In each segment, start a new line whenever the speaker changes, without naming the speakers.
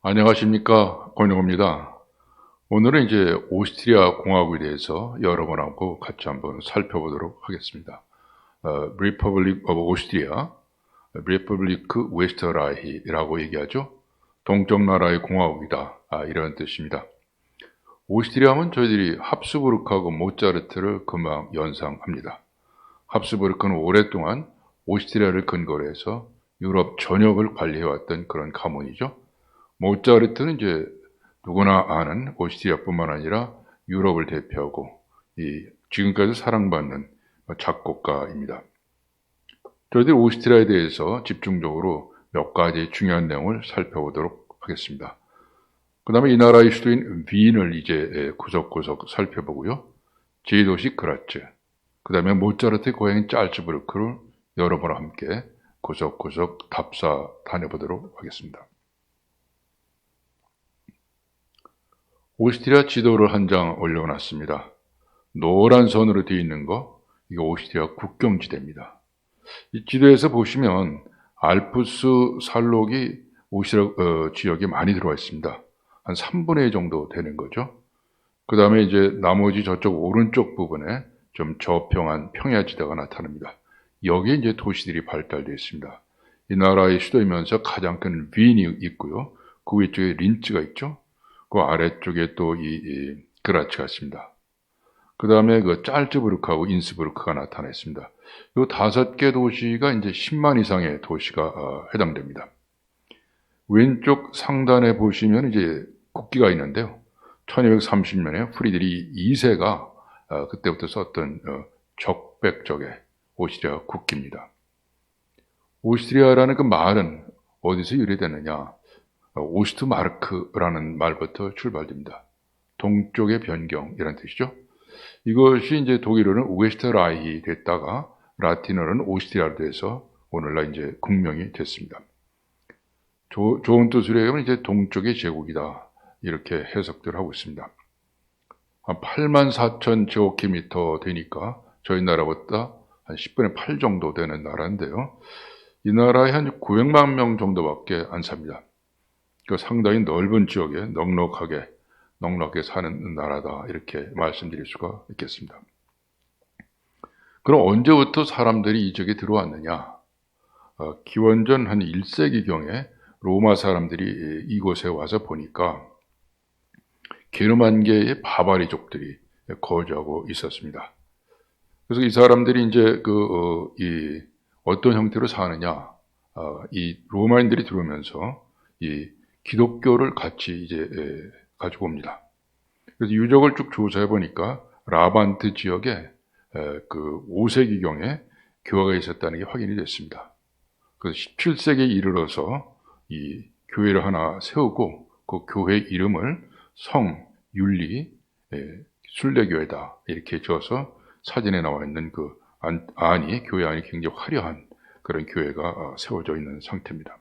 안녕하십니까, 권영호입니다. 오늘은 이제 오스트리아 공화국에 대해서 여러분하고 같이 한번 살펴보도록 하겠습니다. Republic of Austria, Republic Westerreich라고 얘기하죠. 동쪽 나라의 공화국이다, 이런 뜻입니다. 오스트리아 하면 저희들이 합스부르크하고 모차르트를 금방 연상합니다. 합스부르크는 오랫동안 오스트리아를 근거로 해서 유럽 전역을 관리해왔던 그런 가문이죠. 모차르트는 이제 누구나 아는 오스트리아뿐만 아니라 유럽을 대표하고 지금까지 사랑받는 작곡가입니다. 저희들이 오스트리아에 대해서 집중적으로 몇 가지 중요한 내용을 살펴보도록 하겠습니다. 그 다음에 이 나라의 수도인 윈을 이제 구석구석 살펴보고요. 제2도시 그라츠, 그 다음에 모차르트의 고향인 짤츠부르크를 여러분과 함께 구석구석 답사 다녀보도록 하겠습니다. 오스트리아 지도를 한 장 올려놨습니다. 노란 선으로 되어 있는 거, 이거 오스트리아 국경지대입니다. 이 지도에서 보시면 알프스 산록이 오스트리아 지역에 많이 들어와 있습니다. 한 3분의 2 정도 되는 거죠. 그 다음에 이제 나머지 저쪽 오른쪽 부분에 좀 저평한 평야지대가 나타납니다. 여기에 이제 도시들이 발달되어 있습니다. 이 나라의 수도이면서 가장 큰 윈이 있고요. 그 위쪽에 린츠가 있죠. 그 아래쪽에 또 이 그라츠가 있습니다. 그 다음에 그 짤츠부르크하고 인스부르크가 나타나 있습니다. 이 5개 도시가 이제 10만 이상의 도시가 해당됩니다. 왼쪽 상단에 보시면 이제 국기가 있는데요. 1230년에 프리드리히 2세가 그때부터 썼던 적백적의 오스트리아 국기입니다. 오스트리아라는 그 말은 어디서 유래되느냐? 오스트마르크라는 말부터 출발됩니다. 동쪽의 변경이라는 뜻이죠. 이것이 이제 독일어는 웨스트라이히 됐다가 라틴어는 오스트리아로 돼서 오늘날 이제 국명이 됐습니다. 좋은 뜻으로 하면 이제 동쪽의 제국이다, 이렇게 해석들 하고 있습니다. 한 84,000 제곱킬로미터 되니까 저희 나라보다 한 10분의 8 정도 되는 나라인데요. 이 나라에 한 900만 명 정도밖에 안 삽니다. 그 상당히 넓은 지역에 넉넉하게 사는 나라다, 이렇게 말씀드릴 수가 있겠습니다. 그럼 언제부터 사람들이 이 지역에 들어왔느냐? 기원전 한 1세기경에 로마 사람들이 이곳에 와서 보니까 게르만계의 바바리족들이 거주하고 있었습니다. 그래서 이 사람들이 이제 어떤 형태로 사느냐? 이 로마인들이 들어오면서 이 기독교를 같이 이제 가지고 옵니다. 그래서 유적을 쭉 조사해 보니까 라반트 지역에 그 5세기경에 교회가 있었다는 게 확인이 됐습니다. 그래서 17세기에 이르러서 이 교회를 하나 세우고 그 교회 이름을 성윤리 순례교회다, 이렇게 지어서 사진에 나와 있는 그 교회 안이 굉장히 화려한 그런 교회가 세워져 있는 상태입니다.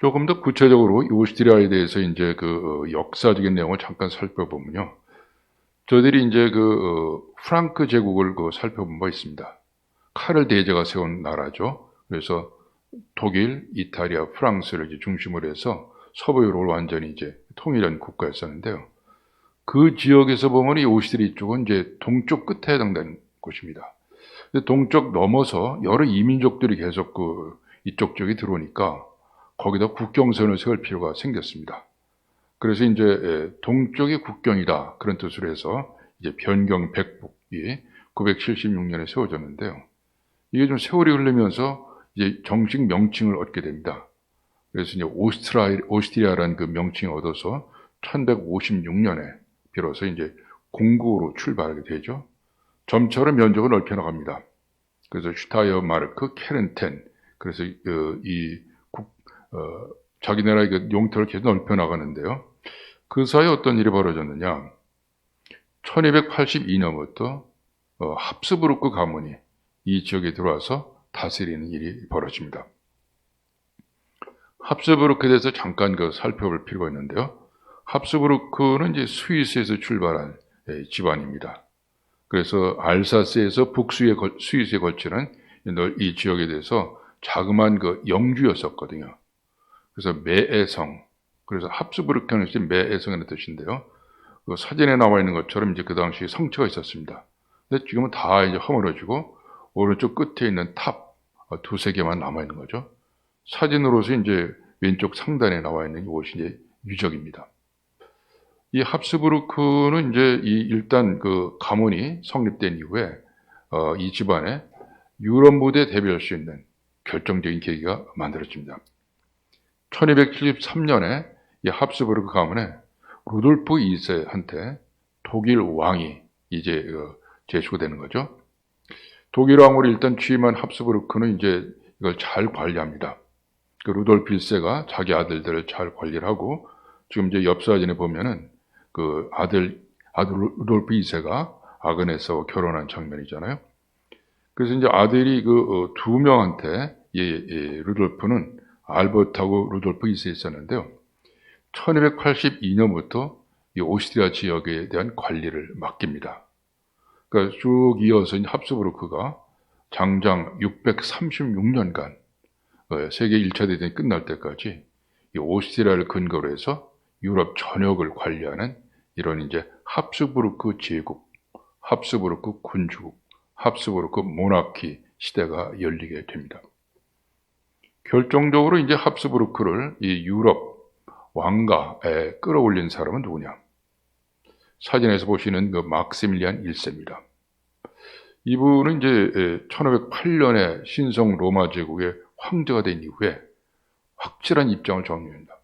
조금 더 구체적으로 오스트리아에 대해서 이제 역사적인 내용을 잠깐 살펴보면요. 저희들이 이제 프랑크 제국을 살펴본 바 있습니다. 카를 대제가 세운 나라죠. 그래서 독일, 이탈리아, 프랑스를 이제 중심으로 해서 서부 유럽을 완전히 이제 통일한 국가였었는데요. 그 지역에서 보면 이 오스트리아 쪽은 이제 동쪽 끝에 해당되는 곳입니다. 동쪽 넘어서 여러 이민족들이 계속 이쪽 지역에 들어오니까 거기다 국경선을 세울 필요가 생겼습니다. 그래서 이제 동쪽이 국경이다, 그런 뜻으로 해서 이제 변경 백북이 976년에 세워졌는데요. 이게 좀 세월이 흐르면서 이제 정식 명칭을 얻게 됩니다. 그래서 이제 오스트리아라는 그 명칭을 얻어서 1156년에 비로소 이제 공국으로 출발하게 되죠. 점차로 면적을 넓혀 나갑니다. 그래서 슈타이어마르크, 케른텐, 그래서 자기 나라의 그 영토를 계속 넓혀 나가는데요. 그 사이에 어떤 일이 벌어졌느냐? 1282년부터 합스부르크 가문이 이 지역에 들어와서 다스리는 일이 벌어집니다. 합스부르크에 대해서 잠깐 살펴볼 필요가 있는데요. 합스부르크는 이제 스위스에서 출발한 집안입니다. 그래서 알사스에서 스위스에 걸치는 이 지역에 대해서 자그마한 영주였었거든요. 그래서 매의 성, 그래서 합스부르크는 매의 성이라는 뜻인데요. 그 사진에 나와 있는 것처럼 이제 그 당시 성처가 있었습니다. 근데 지금은 다 이제 허물어지고 오른쪽 끝에 있는 탑 두세 개만 남아 있는 거죠. 사진으로서 이제 왼쪽 상단에 나와 있는 이것이 이제 유적입니다. 이 합스부르크는 이제 일단 그 가문이 성립된 이후에 이 집안에 유럽 무대에 데뷔할 수 있는 결정적인 계기가 만들어집니다. 1273년에 이 합스부르크 가문에 루돌프 2세한테 독일 왕이 이제 제수가 되는 거죠. 독일 왕으로 일단 취임한 합스부르크는 이제 이걸 잘 관리합니다. 그 루돌프 1세가 자기 아들들을 잘 관리를 하고, 지금 이제 옆 사진에 보면은 그 아들 루돌프 2세가 아그네스와 결혼한 장면이잖아요. 그래서 이제 아들이 그 두 명한테 루돌프는 알버트하고 루돌프 2세 있었는데요. 1282년부터 이 오스트리아 지역에 대한 관리를 맡깁니다. 그러니까 쭉 이어서 합스부르크가 장장 636년간 세계 1차 대전이 끝날 때까지 이 오스트리아를 근거로 해서 유럽 전역을 관리하는 이런 이제 합스부르크 제국, 합스부르크 군주국, 합스부르크 모나키 시대가 열리게 됩니다. 결정적으로 이제 합스부르크를 이 유럽 왕가에 끌어올린 사람은 누구냐? 사진에서 보시는 그 막시밀리안 1세입니다. 이분은 이제 1508년에 신성 로마 제국의 황제가 된 이후에 확실한 입장을 정리합니다.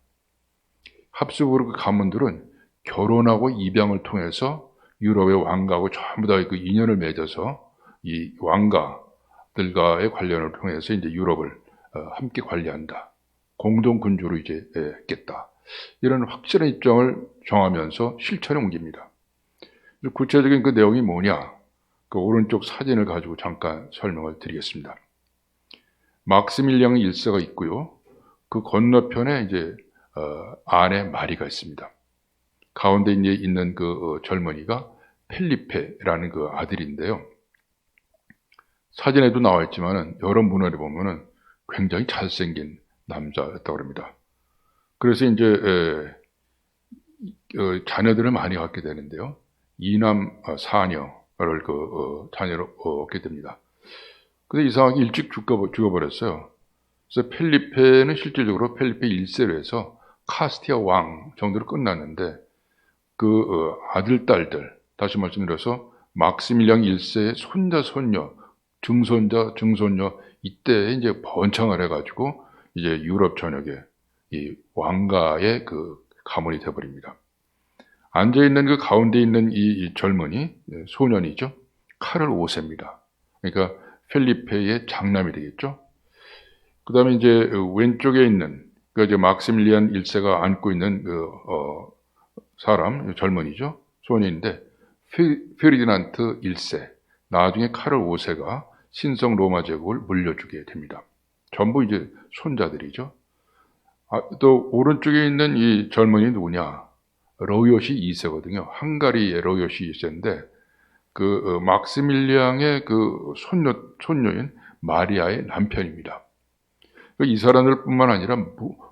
합스부르크 가문들은 결혼하고 입양을 통해서 유럽의 왕가하고 전부 다 그 인연을 맺어서 이 왕가들과의 관련을 통해서 이제 유럽을 함께 관리한다. 공동 군주로 이제 했겠다. 이런 확실한 입장을 정하면서 실천에 옮깁니다. 구체적인 그 내용이 뭐냐? 그 오른쪽 사진을 가지고 잠깐 설명을 드리겠습니다. 막시밀리안 1세가 있고요. 그 건너편에 이제 아내 마리가 있습니다. 가운데 이제 있는 그 젊은이가 펠리페라는 그 아들인데요. 사진에도 나와 있지만은 여러 문헌에 보면은 굉장히 잘생긴 남자였다고 합니다. 그래서 이제 자녀들을 많이 갖게 되는데요. 2남 4녀를 자녀로 얻게 됩니다. 근데 이상하게 일찍 죽어버렸어요. 그래서 펠리페는 실질적으로 펠리페 1세로 해서 카스티아 왕 정도로 끝났는데 그 아들, 딸들, 다시 말씀드려서 막시밀리안 1세의 손자, 손녀, 증손자, 증손녀 이때 이제 번창을 해가지고 이제 유럽 전역에 이 왕가의 그 가문이 되어버립니다. 앉아있는 그 가운데 있는 이 젊은이, 소년이죠. 카를 5세입니다. 그러니까 펠리페의 장남이 되겠죠. 그 다음에 이제 왼쪽에 있는 그 이제 막시밀리안 1세가 안고 있는 사람, 젊은이죠. 소년인데 페르디난트 1세, 나중에 카를 5세가 신성 로마 제국을 물려주게 됩니다. 전부 이제 손자들이죠. 또 오른쪽에 있는 이 젊은이 누구냐? 로요시 2세거든요. 헝가리의 로요시 2세인데 그 막시밀리앙의 그 손녀인 마리아의 남편입니다. 이 사람들뿐만 아니라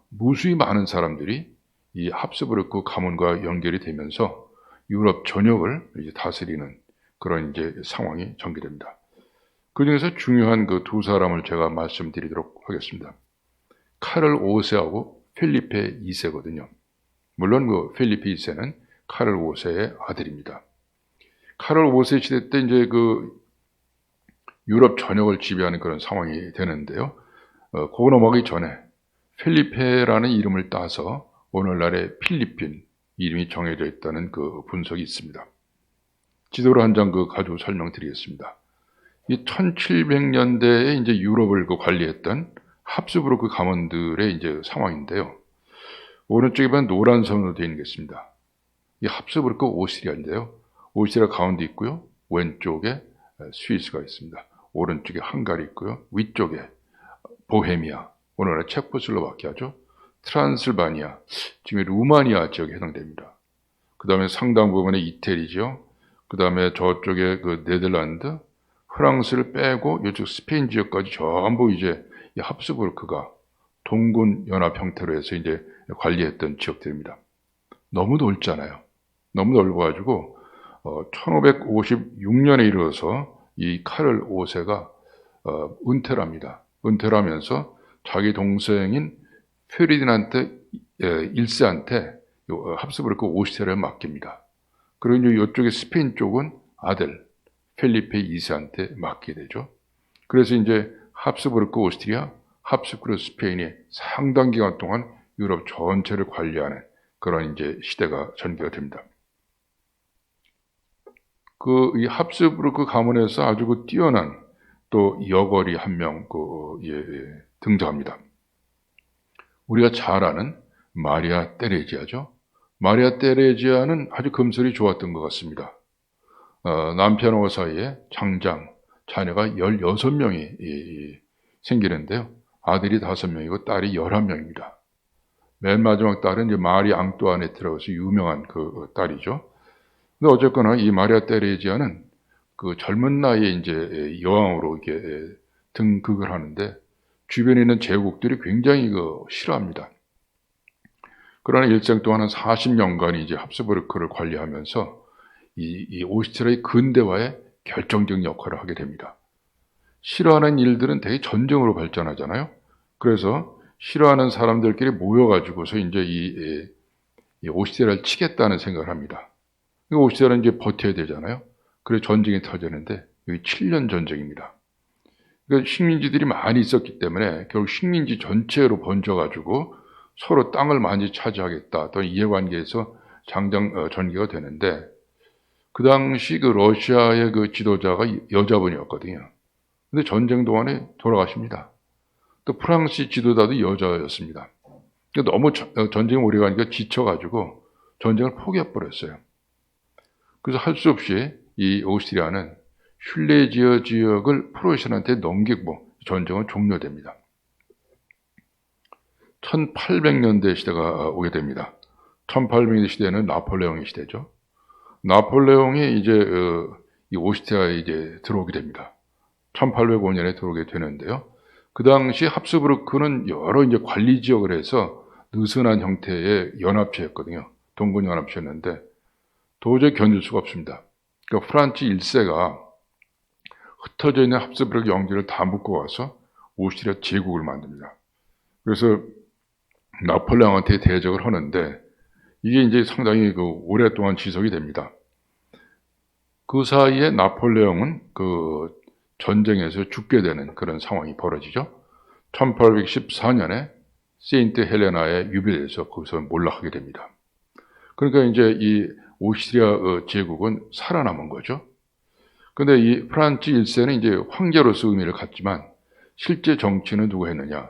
무수히 많은 사람들이 이 합스부르크 가문과 연결이 되면서 유럽 전역을 이제 다스리는 그런 이제 상황이 전개됩니다. 그 중에서 중요한 그 두 사람을 제가 말씀드리도록 하겠습니다. 카를 5세하고 펠리페 2세거든요. 물론 그 펠리페 2세는 카를 5세의 아들입니다. 카를 5세 시대 때 이제 그 유럽 전역을 지배하는 그런 상황이 되는데요. 그거 넘어가기 전에 펠리페라는 이름을 따서 오늘날의 필리핀 이름이 정해져 있다는 그 분석이 있습니다. 지도를 한 장 가지고 설명드리겠습니다. 이 1700년대에 이제 유럽을 관리했던 합스부르크 가문들의 이제 상황인데요. 오른쪽에 보면 노란 선으로 되어 있는 게 있습니다. 이 합스부르크 오스트리아인데요. 오스트리아 가운데 있고요. 왼쪽에 스위스가 있습니다. 오른쪽에 헝가리 있고요. 위쪽에 보헤미아, 오늘날 체코슬로바키아죠. 트란실바니아, 지금 루마니아 지역에 해당됩니다. 그 다음에 상당 부분에 이태리죠. 그 다음에 저쪽에 그 네덜란드, 프랑스를 빼고 이쪽 스페인 지역까지 전부 이제 이 합스부르크가 동군 연합 형태로 해서 이제 관리했던 지역들입니다. 너무 넓잖아요. 너무 넓어가지고 1556년에 이르러서 이 카를 5세가 은퇴를 합니다. 은퇴를 하면서 자기 동생인 페르디난드 1세한테 합스부르크 오스트리아를 맡깁니다. 그리고 이제 이쪽에 스페인 쪽은 아들 펠리페 2세한테 맡게 되죠. 그래서 이제 합스부르크 오스트리아, 합스부르크 스페인이 상당 기간 동안 유럽 전체를 관리하는 그런 이제 시대가 전개가 됩니다. 이 합스부르크 가문에서 아주 뛰어난 또 여걸이 한 명 등장합니다. 우리가 잘 아는 마리아 테레지아죠. 마리아 테레지아는 아주 금슬이 좋았던 것 같습니다. 남편과 사이에 장장, 자녀가 16명이 생기는데요. 아들이 5명이고 딸이 11명입니다. 맨 마지막 딸은 이제 마리 앙뚜아네트라고 해서 유명한 그 딸이죠. 근데 어쨌거나 이 마리아 테레지아는 그 젊은 나이에 이제 여왕으로 이렇게 등극을 하는데 주변에 있는 제국들이 굉장히 싫어합니다. 그러나 일생 동안 한 40년간 이제 합스부르크를 관리하면서 이 오스트리아의 근대화에 결정적 역할을 하게 됩니다. 싫어하는 일들은 되게 전쟁으로 발전하잖아요. 그래서 싫어하는 사람들끼리 모여가지고서 이제 이 오스트리아를 치겠다는 생각을 합니다. 오스트리아는 이제 버텨야 되잖아요. 그래서 전쟁이 터지는데 여기 7년 전쟁입니다. 그러니까 식민지들이 많이 있었기 때문에 결국 식민지 전체로 번져가지고 서로 땅을 많이 차지하겠다 또는 이해관계에서 전개가 되는데 그 당시 러시아의 지도자가 여자분이었거든요. 근데 전쟁 동안에 돌아가십니다. 또 프랑스 지도자도 여자였습니다. 그러니까 너무 전쟁이 오래 가니까 지쳐가지고 전쟁을 포기해버렸어요. 그래서 할 수 없이 이 오스트리아는 슐레지어 지역을 프로이센한테 넘기고 전쟁은 종료됩니다. 1800년대 시대가 오게 됩니다. 1800년대 시대는 나폴레옹의 시대죠. 나폴레옹이 이제 이 오스트리아에 이제 들어오게 됩니다. 1805년에 들어오게 되는데요. 그 당시 합스부르크는 여러 이제 관리 지역을 해서 느슨한 형태의 연합체였거든요. 동군 연합체였는데 도저히 견딜 수가 없습니다. 그러니까 프란츠 1세가 흩어져 있는 합스부르크 영지를 다 묶어 와서 오스트리아 제국을 만듭니다. 그래서 나폴레옹한테 대적을 하는데 이게 이제 상당히 오랫동안 지속이 됩니다. 그 사이에 나폴레옹은 전쟁에서 죽게 되는 그런 상황이 벌어지죠. 1814년에 세인트 헬레나의 유배에서 거기서 몰락하게 됩니다. 그러니까 이제 이 오스트리아 제국은 살아남은 거죠. 근데 이 프란츠 1세는 이제 황제로서 의미를 갖지만 실제 정치는 누가 했느냐?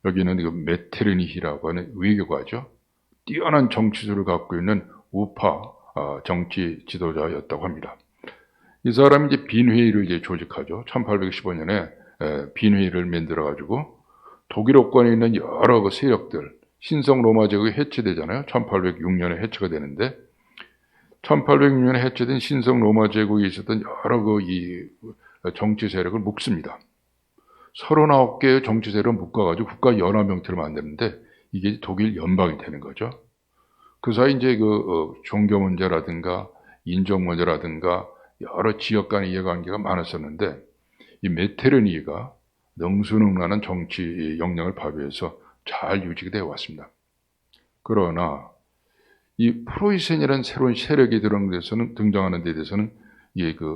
여기는 메테르니히라고 하는 외교가죠. 뛰어난 정치술을 갖고 있는 우파 정치 지도자였다고 합니다. 이 사람이 이제 빈회의를 이제 조직하죠. 1815년에 빈회의를 만들어가지고 독일어권에 있는 여러 세력들, 신성 로마 제국이 해체되잖아요. 1806년에 해체가 되는데 1806년에 해체된 신성 로마 제국에 있었던 여러 이 정치 세력을 묶습니다. 39개의 정치 세력을 묶어가지고 국가 연합 형태를 만드는데 이게 독일 연방이 되는 거죠. 그 사이 이제 종교 문제라든가 인종 문제라든가 여러 지역 간의 이해관계가 많았었는데 이 메테르니가 능수능란한 정치 역량을 발휘해서 잘 유지가 되어 왔습니다. 그러나 이 프로이센이라는 새로운 세력이 등장하는 데 대해서는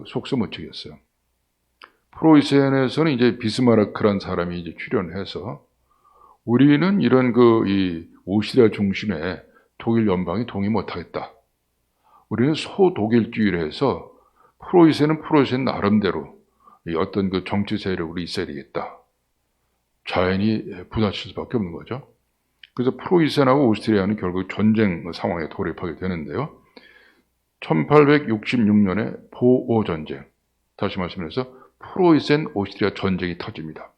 속수무책이었어요. 프로이센에서는 이제 비스마르크란 사람이 이제 출연해서 우리는 이런 이 오스트리아 중심의 독일 연방이 동의 못하겠다. 우리는 소독일주의를 해서 프로이센은 프로이센 나름대로 어떤 정치 세력으로 있어야 되겠다. 자연히 부딪힐 수밖에 없는 거죠. 그래서 프로이센하고 오스트리아는 결국 전쟁 상황에 돌입하게 되는데요. 1866년에 보오 전쟁, 다시 말씀해서 프로이센 오스트리아 전쟁이 터집니다.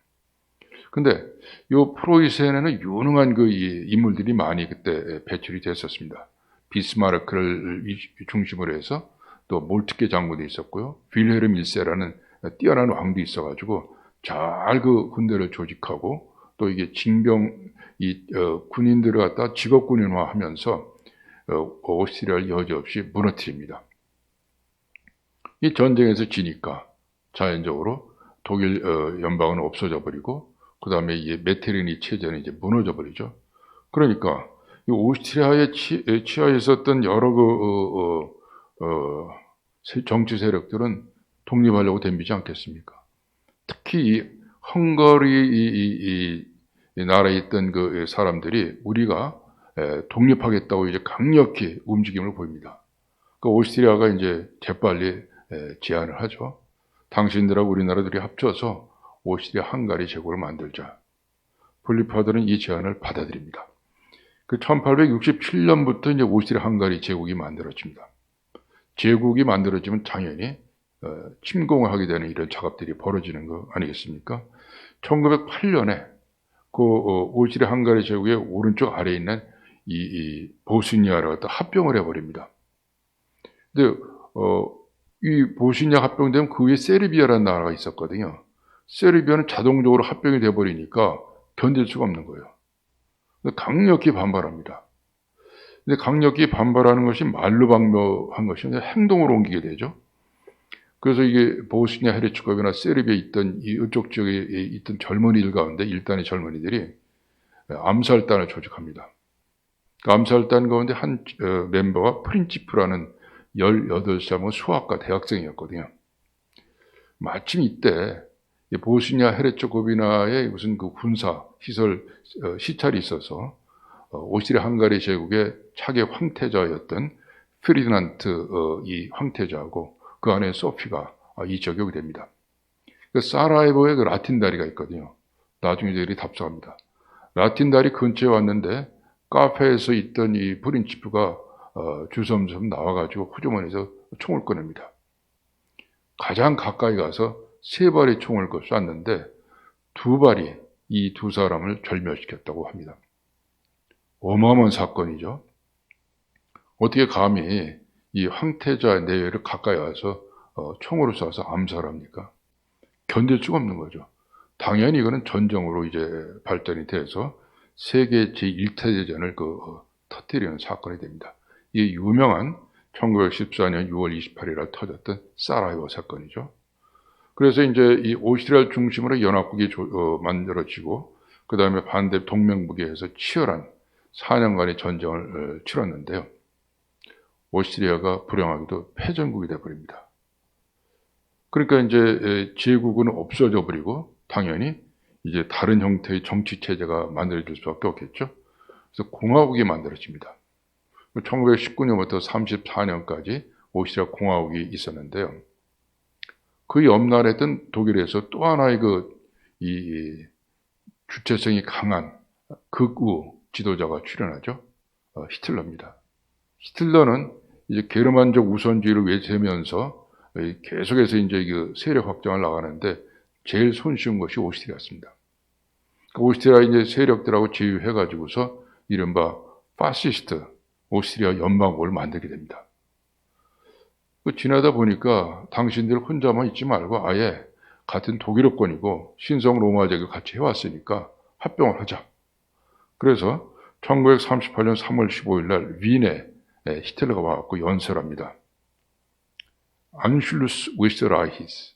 근데 이 프로이센에는 유능한 인물들이 많이 그때 배출이 됐었습니다. 비스마르크를 중심으로 해서 또 몰트케 장군도 있었고요. 윌헬름 1세라는 뛰어난 왕도 있어가지고 잘 군대를 조직하고 또 이게 군인들을 갖다 직업군인화하면서 오스트리아를 여지없이 무너뜨립니다. 이 전쟁에서 지니까 자연적으로 독일 연방은 없어져 버리고 그 다음에 이 메테르니 체제는 이제 무너져 버리죠. 그러니까 이 오스트리아에 취하에 있었던 여러 정치 세력들은 독립하려고 덤비지 않겠습니까? 특히 이 헝가리 이 나라에 있던 그 사람들이 우리가 독립하겠다고 이제 강력히 움직임을 보입니다. 그 오스트리아가 이제 재빨리 제안을 하죠. 당신들하고 우리나라들이 합쳐서 오스트리아 헝가리 제국을 만들자. 분리파들은 이 제안을 받아들입니다. 그 1867년부터 이제 오스트리아 헝가리 제국이 만들어집니다. 제국이 만들어지면 당연히 침공을 하게 되는 이런 작업들이 벌어지는 거 아니겠습니까? 1908년에 그 오스트리아 헝가리 제국의 오른쪽 아래에 있는 이 보스니아를 갖다 합병을 해버립니다. 근데 이 보스니아 합병되면 그 위에 세르비아라는 나라가 있었거든요. 세르비아는 자동적으로 합병이 돼버리니까 견딜 수가 없는 거예요. 강력히 반발합니다. 근데 강력히 반발하는 것이 말로 방어한 것이 아니라 행동으로 옮기게 되죠. 그래서 이게 보스니아 헤르츠고비나 세르비아에 있던 이쪽 지역에 있던 젊은이들 가운데 일단의 젊은이들이 암살단을 조직합니다. 그 암살단 가운데 한 멤버가 프린치프라는 18살 수학과 대학생이었거든요. 마침 이때 보스니아 헤르츠고비나의 무슨 그 군사 시설 시찰이 있어서 오스트리아 헝가리 제국의 차기 황태자였던 페르디난트 이 황태자하고 그 안에 소피가 이 적용이 됩니다. 그 사라예보에 그 라틴 다리가 있거든요. 나중에 저희들이 답사합니다. 라틴 다리 근처에 왔는데 카페에서 있던 이 프린치프가 주섬주섬 나와가지고 호주머니에서 총을 꺼냅니다. 가장 가까이 가서 3발의 총을 쐈는데 2발이 이 두 사람을 절멸시켰다고 합니다. 어마어마한 사건이죠. 어떻게 감히 이 황태자 내외를 가까이 와서 총으로 쏴서 암살합니까? 견딜 수가 없는 거죠. 당연히 이거는 전쟁으로 이제 발전이 돼서 세계 제1차 대전을 터뜨리는 사건이 됩니다. 이 유명한 1914년 6월 28일에 터졌던 사라예보 사건이죠. 그래서 이제 이 오스트리아를 중심으로 연합국이 만들어지고 그 다음에 반대 동맹국에서 치열한 4년간의 전쟁을 치렀는데요. 오스트리아가 불행하게도 패전국이 되어버립니다. 그러니까 이제 제국은 없어져 버리고 당연히 이제 다른 형태의 정치 체제가 만들어질 수밖에 없겠죠. 그래서 공화국이 만들어집니다. 1919년부터 34년까지 오스트리아 공화국이 있었는데요. 그 옆나라에 있던 독일에서 또 하나의 이 주체성이 강한 극우 지도자가 출연하죠. 히틀러입니다. 히틀러는 이제 게르만족 우선주의를 외세면서 계속해서 이제 그 세력 확장을 나가는데 제일 손쉬운 것이 오스트리아였습니다. 오스트리아 이제 세력들하고 제휴해가지고서 이른바 파시스트 오스트리아 연방국을 만들게 됩니다. 지나다 보니까 당신들 혼자만 있지 말고 아예 같은 독일어권이고 신성 로마 제국을 같이 해왔으니까 합병을 하자. 그래서 1938년 3월 15일 날 윈에 히틀러가 와갖고 연설을 합니다. 안슐루스 웨스트라이히스.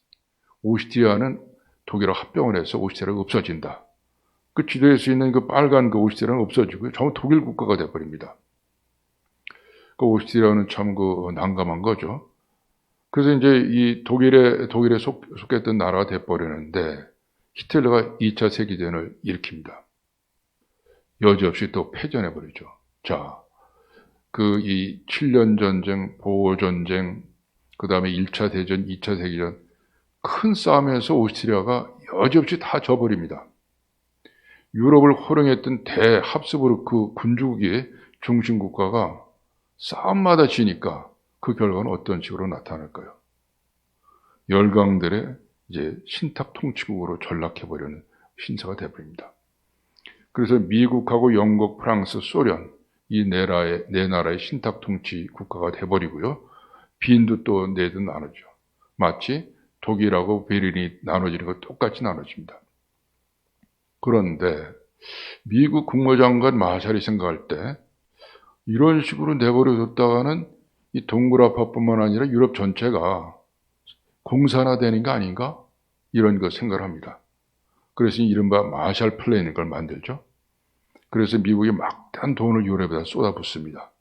오스트리아는 독일과 합병을 해서 오스트리아가 없어진다. 그 지도에 서 있는 그 빨간 그 오스트리아는 없어지고요. 전부 독일 국가가 되어버립니다. 그 오스트리아는 참 난감한 거죠. 그래서 이제 이 독일에 속했던 나라가 돼버리는데 히틀러가 2차 세계대전을 일으킵니다. 여지없이 또 패전해버리죠. 자, 이 7년 전쟁, 보호 전쟁, 그 다음에 1차 대전, 2차 세계대전, 큰 싸움에서 오스트리아가 여지없이 다 져버립니다. 유럽을 호령했던 대합스부르크 군주국의 중심 국가가 싸움마다 지니까 그 결과는 어떤 식으로 나타날까요? 열강들의 이제 신탁 통치국으로 전락해버리는 신세가 되어버립니다. 그래서 미국하고 영국, 프랑스, 소련 이 네 나라의 신탁 통치 국가가 돼버리고요. 빈도 또 네도 나누죠. 마치 독일하고 베를린이 나눠지는 것 똑같이 나눠집니다. 그런데 미국 국무장관 마샬이 생각할 때 이런 식으로 내버려뒀다가는 이 동굴아파뿐만 아니라 유럽 전체가 공산화되는 거 아닌가? 이런 거 생각을 합니다. 그래서 이른바 마샬 플랜인 걸 만들죠. 그래서 미국이 막대한 돈을 유럽에다 쏟아붓습니다.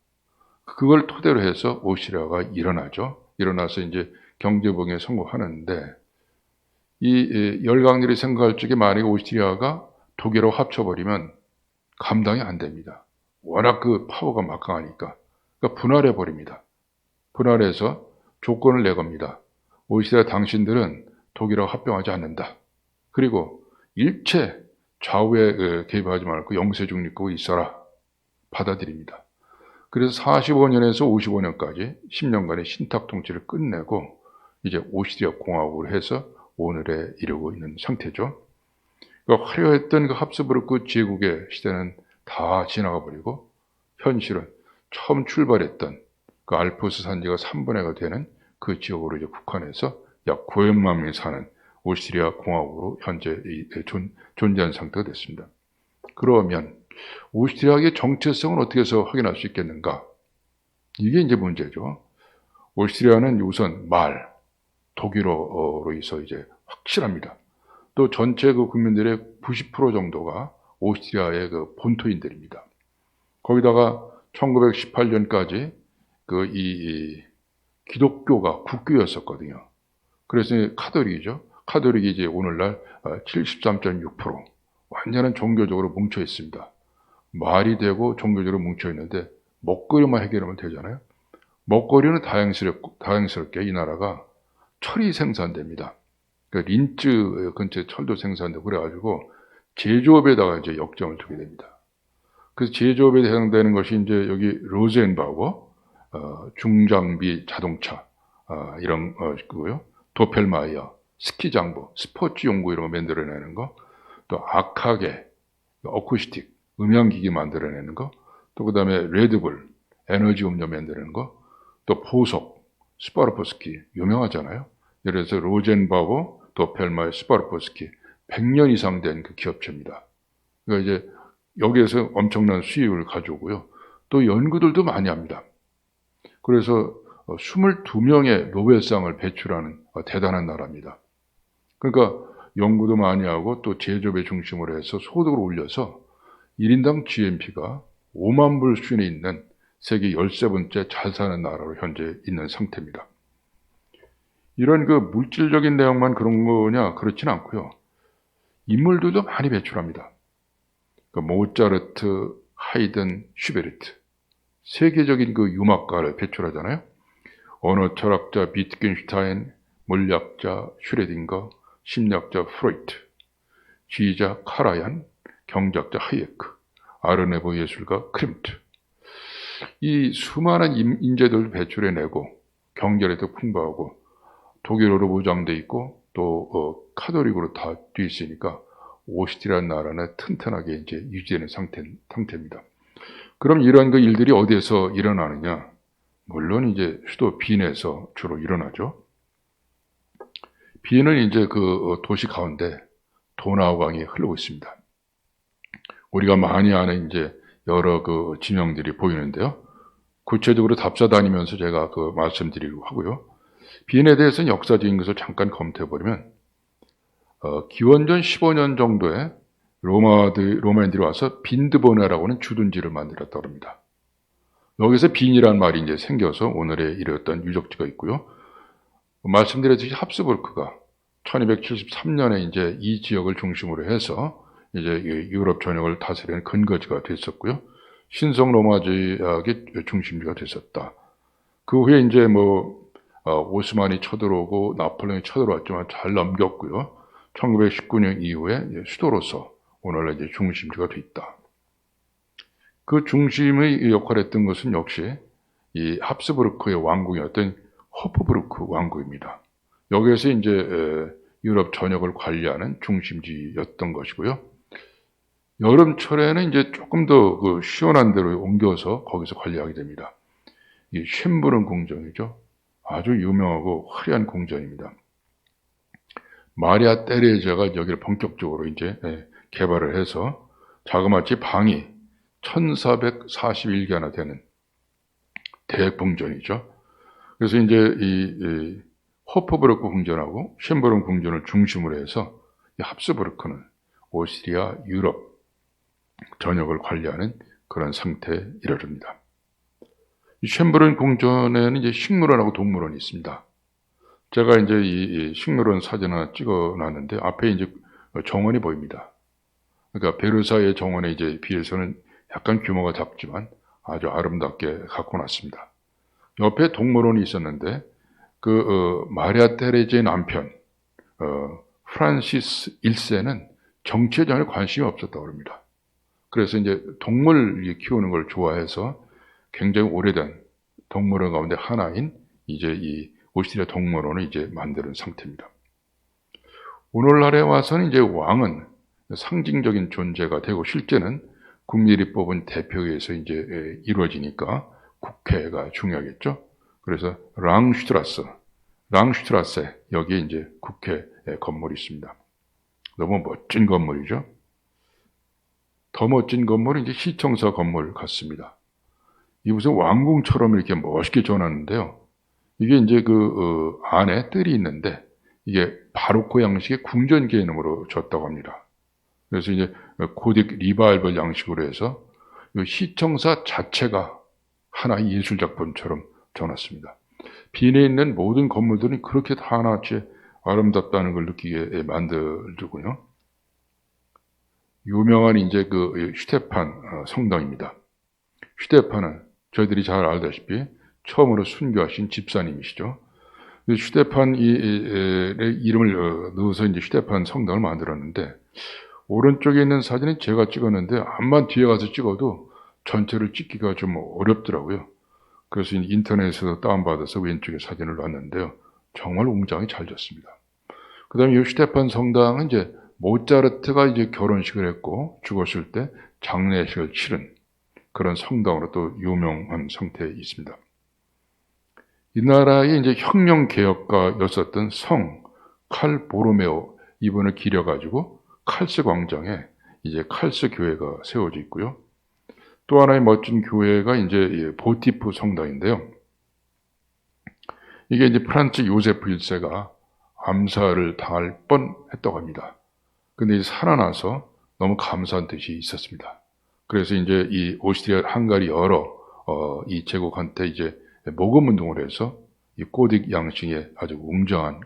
그걸 토대로 해서 오스트리아가 일어나죠. 일어나서 이제 경제붕에 성공하는데 이 열강들이 생각할 적에 만약에 오스트리아가 독일하고 합쳐버리면 감당이 안 됩니다. 워낙 그 파워가 막강하니까. 그러니까 분할해버립니다. 분할해서 조건을 내겁니다. 오스트리아 당신들은 독일하고 합병하지 않는다. 그리고 일체 좌우에 개입하지 말고 영세 중립국에 있어라. 받아들입니다. 그래서 45년에서 55년까지 10년간의 신탁 통치를 끝내고 이제 오스트리아 공화국을 해서 오늘에 이르고 있는 상태죠. 그러니까 화려했던 그 합스부르크 제국의 시대는 다 지나가 버리고 현실은 처음 출발했던 그 알프스 산지가 3분의 1가 되는 그 지역으로 이제 국한해서 약 900만 명이 사는 오스트리아 공화국으로 현재 존재한 상태가 됐습니다. 그러면 오스트리아의 정체성을 어떻게 해서 확인할 수 있겠는가? 이게 이제 문제죠. 오스트리아는 우선 독일어로 해서 이제 확실합니다. 또 전체 그 국민들의 90% 정도가 오스트리아의 그 본토인들입니다. 거기다가 1918년까지 이 기독교가 국교였었거든요. 그래서 카톨릭이죠. 카톨릭이 이제 오늘날 73.6% 완전한 종교적으로 뭉쳐 있습니다. 말이 되고 종교적으로 뭉쳐 있는데 먹거리만 해결하면 되잖아요. 먹거리는 다양스럽게 이 나라가 철이 생산됩니다. 그러니까 린츠 근처에 철도 생산되고 그래가지고 제조업에다가 이제 역점을 두게 됩니다. 그래서 제조업에 해당되는 것이 이제 여기 로젠바우어, 중장비 자동차, 이런 거고요. 도펠마이어, 스키장보, 스포츠 용구 이런 거 만들어내는 거, 또 악하게, 어쿠스틱, 음향기기 만들어내는 거, 또 그 다음에 레드불, 에너지 음료 만드는 거, 또 보석, 스파르포스키, 유명하잖아요. 예를 들어서 로젠바우, 도펠마이어, 스파르포스키, 100년 이상 된 그 기업체입니다. 그러니까 이제 여기에서 엄청난 수익을 가져오고요. 또 연구들도 많이 합니다. 그래서 22명의 노벨상을 배출하는 대단한 나라입니다. 그러니까 연구도 많이 하고 또 제조업의 중심으로 해서 소득을 올려서 1인당 GNP가 5만 불 수준에 있는 세계 13번째 잘 사는 나라로 현재 있는 상태입니다. 이런 그 물질적인 내용만 그런 거냐? 그렇진 않고요. 인물들도 많이 배출합니다. 그 모차르트, 하이든, 슈베르트. 세계적인 그 유학가를 배출하잖아요. 언어 철학자 비트겐슈타인, 물리학자 슈레딩거, 심리학자 프로이트, 지휘자 카라얀, 경제학자 하이에크, 아르네보 예술가 크림트. 이 수많은 인재들을 배출해내고 경제력도 풍부하고 독일어로 무장돼 있고 또 카톨릭으로 다 돼 있으니까 오스트리아 나라는 튼튼하게 이제 유지되는 상태입니다. 그럼 이런 그 일들이 어디에서 일어나느냐? 물론 이제 수도 빈에서 주로 일어나죠. 빈은 이제 그 도시 가운데 도나우강이 흐르고 있습니다. 우리가 많이 아는 이제 여러 그 지명들이 보이는데요. 구체적으로 답사 다니면서 제가 그 말씀드리려고 하고요. 빈에 대해서는 역사적인 것을 잠깐 검토해보면 기원전 15년 정도에 로마인들이 와서 빈드보네라고 하는 주둔지를 만들었다고 합니다. 여기서 빈이라는 말이 이제 생겨서 오늘에 이르렀던 유적지가 있고요. 말씀드렸듯이 합스부르크가 1273년에 이제 이 지역을 중심으로 해서 이제 유럽 전역을 다스리는 근거지가 됐었고요. 신성 로마 제약의 중심지가 됐었다. 그 후에 이제 오스만이 쳐들어오고 나폴레옹이 쳐들어왔지만 잘 넘겼고요. 1919년 이후에 수도로서 오늘날 이제 중심지가 됐다. 그 중심의 역할을 했던 것은 역시 이 합스부르크의 왕궁이었던 호프부르크 왕국입니다. 여기에서 이제 유럽 전역을 관리하는 중심지였던 것이고요. 여름철에는 이제 조금 더 그 시원한 데로 옮겨서 거기서 관리하게 됩니다. 이 쉔부른 궁전이죠. 아주 유명하고 화려한 궁전입니다. 마리아 테레자가 여기를 본격적으로 이제 개발을 해서 자그마치 방이 1441개나 되는 대궁전이죠. 그래서 이제 이 호프부르크 궁전하고 쉔버른 궁전을 중심으로 해서 이 합스부르크는 오스트리아 유럽 전역을 관리하는 그런 상태에 이르릅니다. 이 쉔버른 궁전에는 이제 식물원하고 동물원이 있습니다. 제가 이제 이 식물원 사진 하나 찍어놨는데 앞에 이제 정원이 보입니다. 그러니까 베르사유의 정원에 이제 비해서는 약간 규모가 작지만 아주 아름답게 갖고 놨습니다. 옆에 동물원이 있었는데 마리아 테레제의 남편 프란시스 1세는 정치에 전혀 관심이 없었다고 합니다. 그래서 이제 동물 키우는 걸 좋아해서 굉장히 오래된 동물원 가운데 하나인 이제 이 오스트리아 동물원을 이제 만드는 상태입니다. 오늘날에 와서는 이제 왕은 상징적인 존재가 되고 실제는 국민이 뽑은 대표에서 이제 이루어지니까 국회가 중요하겠죠. 그래서 랑슈트라세 여기에 이제 국회 건물이 있습니다. 너무 멋진 건물이죠. 더 멋진 건물은 이제 시청사 건물 같습니다. 이 무슨 왕궁처럼 이렇게 멋있게 지어놨는데요. 이게 이제 안에 뜰이 있는데 이게 바로크 양식의 궁전 개념으로 졌다고 합니다. 그래서 이제 고딕 리바이벌 양식으로 해서 이 시청사 자체가 하나의 예술 작품처럼 져놨습니다. 빈에 있는 모든 건물들은 그렇게 다 하나같이 아름답다는 걸 느끼게 만들더군요. 유명한 이제 슈테판 성당입니다. 슈테판은 저희들이 잘 알다시피 처음으로 순교하신 집사님이시죠. 슈테판의 이름을 넣어서 이제 슈테판 성당을 만들었는데 오른쪽에 있는 사진은 제가 찍었는데 암만 뒤에 가서 찍어도 전체를 찍기가 좀 어렵더라고요. 그래서 인터넷에서 다운받아서 왼쪽에 사진을 놨는데요. 정말 웅장히 잘 졌습니다. 그 다음에 이 슈테판 성당은 이제 모차르트가 이제 결혼식을 했고 죽었을 때 장례식을 치른 그런 성당으로 또 유명한 상태에 있습니다. 이 나라의 이제 혁명 개혁가였었던 성 칼 보로메오 이분을 기려가지고 칼스 광장에 이제 칼스 교회가 세워져 있고요. 또 하나의 멋진 교회가 이제 보티프 성당인데요. 이게 이제 프란츠 요세프 1세가 암살을 당할 뻔했다고 합니다. 근데 살아나서 너무 감사한 뜻이 있었습니다. 그래서 이제 이 오스트리아, 헝가리 여러 이 제국한테 이제 모금 운동을 해서 이 고딕 양식의 아주 웅장한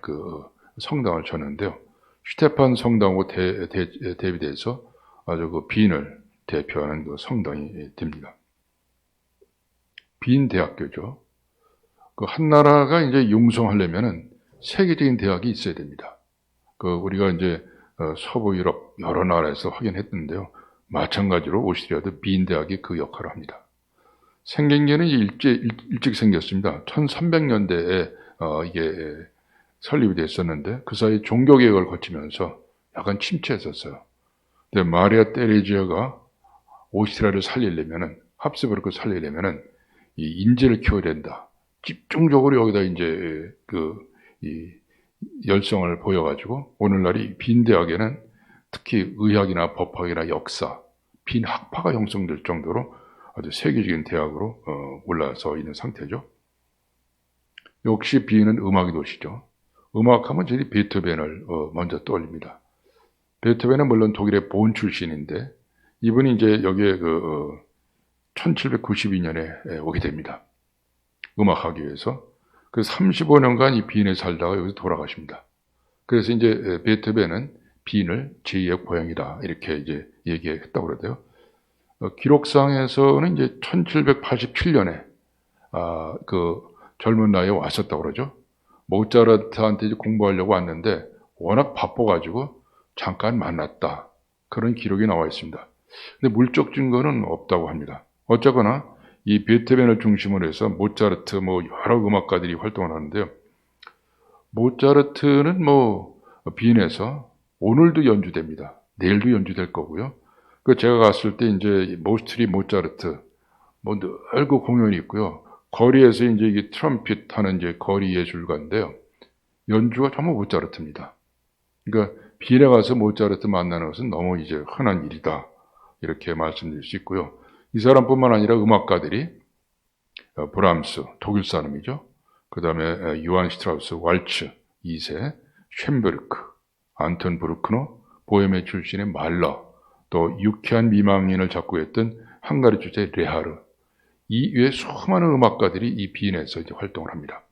성당을 졌는데요. 슈테판 성당하고 대비돼서 아주 빈을 대표하는 성당이 됩니다. 빈 대학교죠. 한 나라가 이제 융성하려면은 세계적인 대학이 있어야 됩니다. 우리가 이제 서부 유럽 여러 나라에서 확인했는데요. 마찬가지로 오스트리아도 빈 대학이 그 역할을 합니다. 생긴 게는 일찍 생겼습니다. 1300년대에 이게 설립이 됐었는데 그 사이 종교개혁을 거치면서 약간 침체했었어요. 근데 마리아 테레지아가 오스트리아를 살리려면은 합스부르크를 살리려면은 이 인재를 키워야 된다. 집중적으로 여기다 이제 이 열성을 보여가지고 오늘날이 빈 대학에는 특히 의학이나 법학이나 역사, 빈 학파가 형성될 정도로 아주 세계적인 대학으로 올라서 있는 상태죠. 역시 빈은 음악의 도시죠. 음악하면 저희 베토벤을 먼저 떠올립니다. 베토벤은 물론 독일의 본 출신인데 이분이 이제 여기에 1792년에 오게 됩니다. 음악하기 위해서. 그 35년간 이 빈에 살다가 여기서 돌아가십니다. 그래서 이제 베토벤은 빈을 제2의 고향이다 이렇게 이제 얘기했다고 그러대요. 기록상에서는 이제 1787년에 젊은 나이에 왔었다고 그러죠. 모차르트한테 이제 공부하려고 왔는데 워낙 바빠가지고 잠깐 만났다. 그런 기록이 나와 있습니다. 근데 물적 증거는 없다고 합니다. 어쨌거나 이 베토벤을 중심으로 해서 모차르트 여러 음악가들이 활동을 하는데요. 모차르트는 빈에서 오늘도 연주됩니다. 내일도 연주될 거고요. 제가 갔을 때 이제 모스트리 모차르트 늘 공연이 있고요. 거리에서 이제 이게 트럼펫 하는 이제 거리 예술가인데요. 연주가 정말 모차르트입니다. 그러니까 빈에 가서 모차르트 만나는 것은 너무 이제 흔한 일이다. 이렇게 말씀드릴 수 있고요. 이 사람뿐만 아니라 음악가들이 브람스, 독일 사람이죠. 그 다음에 요한 슈트라우스, 왈츠 2세, 쉔베르크, 안톤 브루크너, 보헤미아 출신의 말러, 또 유쾌한 미망인을 작곡했던 헝가리 주제 레하르, 이 외에 수많은 음악가들이 이 빈에서 이제 활동을 합니다.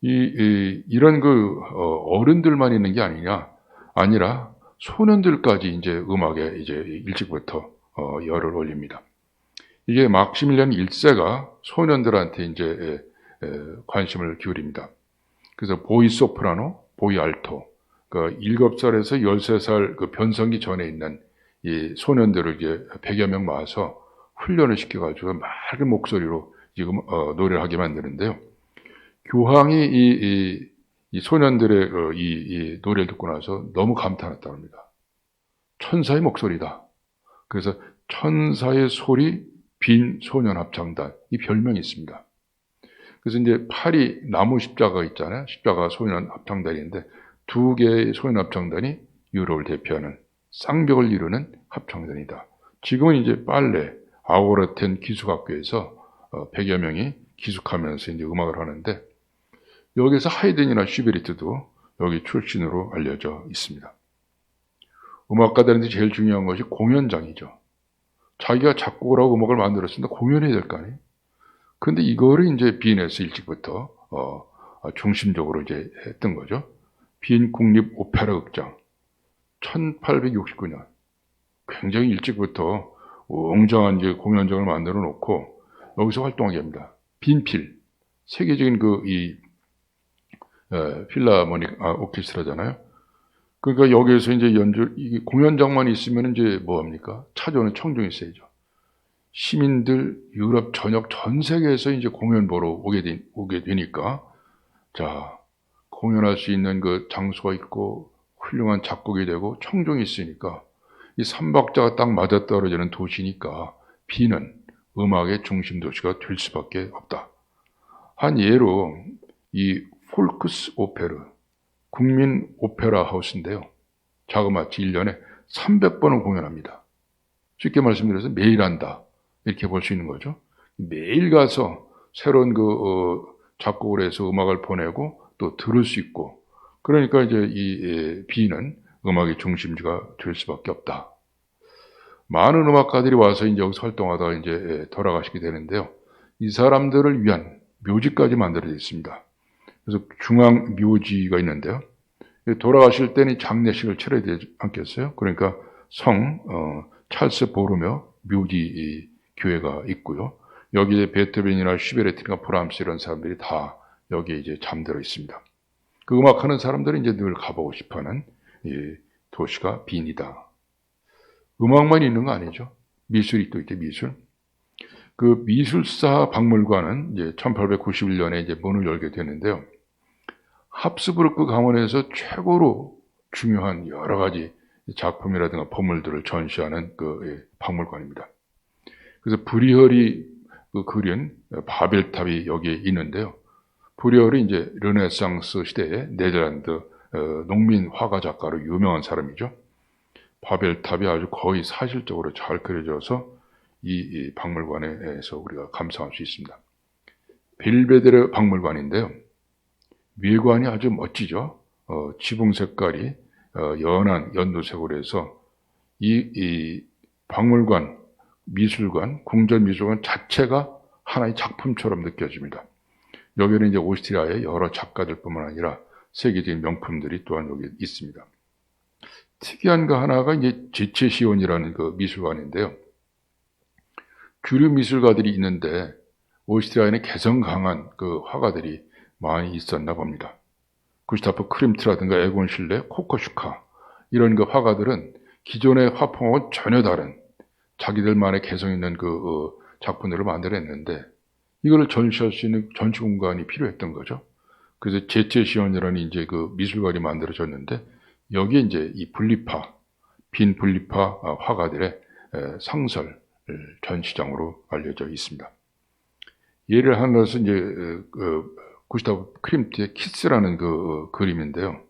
이런 어른들만 있는 게 아니라 소년들까지 이제 음악에 이제 일찍부터 열을 올립니다. 이게 막시밀리안 1세가 소년들한테 이제 관심을 기울입니다. 그래서 보이 소프라노, 보이 알토, 그 7살에서 13살 그 변성기 전에 있는 이 소년들을 이제 100여 명 모아서 훈련을 시켜가지고 맑은 목소리로 지금 노래를 하게 만드는데요. 교황이 이 소년들의 이 노래를 듣고 나서 너무 감탄했다고 합니다. 천사의 목소리다. 그래서 천사의 소리 빈 소년 합창단, 이 별명이 있습니다. 그래서 이제 파리 나무 십자가 있잖아요. 십자가 소년 합창단인데 2개의 소년 합창단이 유럽을 대표하는 쌍벽을 이루는 합창단이다. 지금은 이제 빨레 아우르텐 기숙학교에서 100여 명이 기숙하면서 이제 음악을 하는데 여기서 하이든이나 슈베르트도 여기 출신으로 알려져 있습니다. 음악가들한테 제일 중요한 것이 공연장이죠. 자기가 작곡을 하고 음악을 만들었으니까 공연해야 될 거 아니에요. 그런데 이거를 이제 빈에서 일찍부터 중심적으로 이제 했던 거죠. 빈 국립 오페라 극장 1869년 굉장히 일찍부터 웅장한 이제 공연장을 만들어 놓고 여기서 활동하게 합니다. 빈필 세계적인 필라모닉 오케스트라잖아요. 그러니까 여기에서 이제 공연장만 있으면 이제 뭐합니까? 찾아오는 청중이 있어야죠. 시민들 유럽 전역 전 세계에서 이제 공연 보러 오게 되니까 자, 공연할 수 있는 그 장소가 있고 훌륭한 작곡이 되고 청중이 있으니까 이 삼박자가 딱 맞아떨어지는 도시니까 빈은 음악의 중심 도시가 될 수밖에 없다. 한 예로 이 폴크스 오페르 국민 오페라 하우스인데요. 자그마치 1년에 300번을 공연합니다. 쉽게 말씀드려서 매일 한다. 이렇게 볼 수 있는 거죠. 매일 가서 새로운 작곡을 해서 음악을 보내고 또 들을 수 있고 그러니까 이제 이 빈은 음악의 중심지가 될 수밖에 없다. 많은 음악가들이 와서 이제 여기서 활동하다가 이제 돌아가시게 되는데요. 이 사람들을 위한 묘지까지 만들어져 있습니다. 그래서 중앙 묘지가 있는데요. 돌아가실 때는 장례식을 치러야 되지 않겠어요? 그러니까 찰스 보르며 묘지 교회가 있고요. 여기에 베토벤이나 슈베르트나 브람스 이런 사람들이 다 여기에 이제 잠들어 있습니다. 그 음악하는 사람들은 이제 늘 가보고 싶어하는 이 도시가 빈이다. 음악만 있는 거 아니죠? 미술이 또 있대, 미술. 그 미술사 박물관은 이제 1891년에 이제 문을 열게 되는데요. 합스부르크 가문에서 최고로 중요한 여러 가지 작품이라든가 보물들을 전시하는 그 박물관입니다. 그래서 브리허리 그린 바벨탑이 여기에 있는데요. 브리허리 이제 르네상스 시대의 네덜란드 농민 화가 작가로 유명한 사람이죠. 바벨탑이 아주 거의 사실적으로 잘 그려져서 이 박물관에서 우리가 감상할 수 있습니다. 벨베데르 박물관인데요. 외관이 아주 멋지죠. 지붕 색깔이 연한 연두색으로 해서 이 박물관, 미술관, 궁전미술관 자체가 하나의 작품처럼 느껴집니다. 여기는 이제 오스트리아의 여러 작가들뿐만 아니라 세계적인 명품들이 또한 여기 있습니다. 특이한 거 하나가 이제 제체시온이라는 그 미술관인데요. 주류 미술가들이 있는데 오스트리아에는 개성 강한 그 화가들이 많이 있었나 봅니다. 구스타프 크림트라든가 에곤 실레, 코코슈카 이런 그 화가들은 기존의 화풍하고 전혀 다른 자기들만의 개성 있는 그 작품들을 만들어냈는데 이걸 전시할 수 있는 전시 공간이 필요했던 거죠. 그래서 제체시온이라는 이제 그 미술관이 만들어졌는데 여기에 이제 이 빈 분리파 화가들의 상설 전시장으로 알려져 있습니다. 예를 하나로서 이제 구스타프 크림트의 키스라는 그 그림인데요.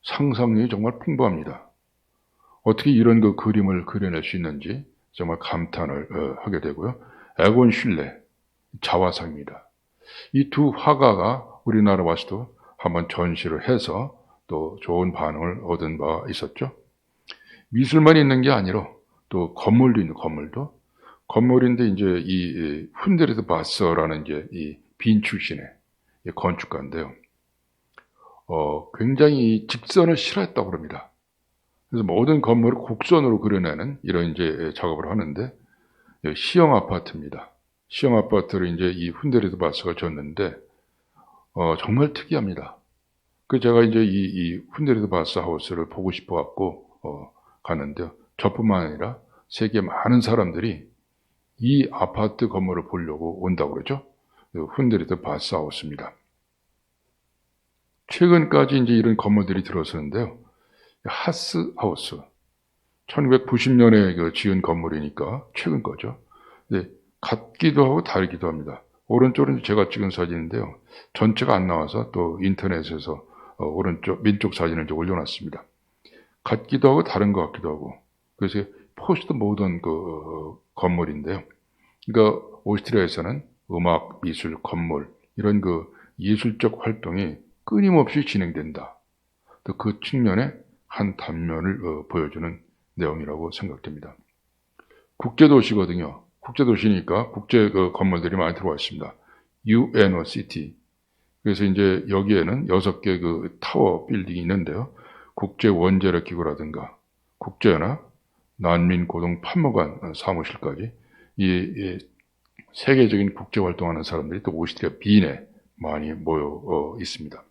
상상력이 정말 풍부합니다. 어떻게 이런 그 그림을 그려낼 수 있는지 정말 감탄을 하게 되고요. 에곤 슐레, 자화상입니다. 이 두 화가가 우리나라 와서도 한번 전시를 해서 또 좋은 반응을 얻은 바 있었죠. 미술만 있는 게 아니라 또 건물도 있는 건물인데 이제 이 훈데르트 바서라는 이제 이 빈 출신의 건축가인데요. 굉장히 직선을 싫어했다고 합니다. 그래서 모든 건물을 곡선으로 그려내는 이런 이제 작업을 하는데 시형 아파트입니다. 시형 아파트를 이제 이 훈데르트 바서가 졌는데 정말 특이합니다. 그 제가 이제 이 훈데르트 바서 하우스를 보고 싶어 갖고 갔는데요. 저뿐만 아니라 세계 많은 사람들이 이 아파트 건물을 보려고 온다고 그러죠. 훈데르트 바서 하우스입니다. 최근까지 이제 이런 건물들이 들어서는데요. 하스 하우스, 1990년에 그 지은 건물이니까 최근 거죠. 네, 같기도 하고 다르기도 합니다. 오른쪽은 제가 찍은 사진인데요. 전체가 안 나와서 또 인터넷에서 오른쪽 민쪽 사진을 이제 올려놨습니다. 같기도 하고 다른 것 같기도 하고. 그래서 포스트 모던 그 건물인데요. 그러니까 오스트리아에서는 음악, 미술, 건물 이런 그 예술적 활동이 끊임없이 진행된다. 또 그 측면에 한 단면을 보여주는 내용이라고 생각됩니다. 국제도시거든요. 국제도시니까 국제 그 건물들이 많이 들어와 있습니다. UNOCT. 그래서 이제 여기에는 6개 그 타워 빌딩이 있는데요. 국제 원자력 기구라든가 국제연합, 난민 고동 판무관 사무실까지 이 세계적인 국제 활동하는 사람들이 또 오스트리아 빈에 많이 모여 있습니다.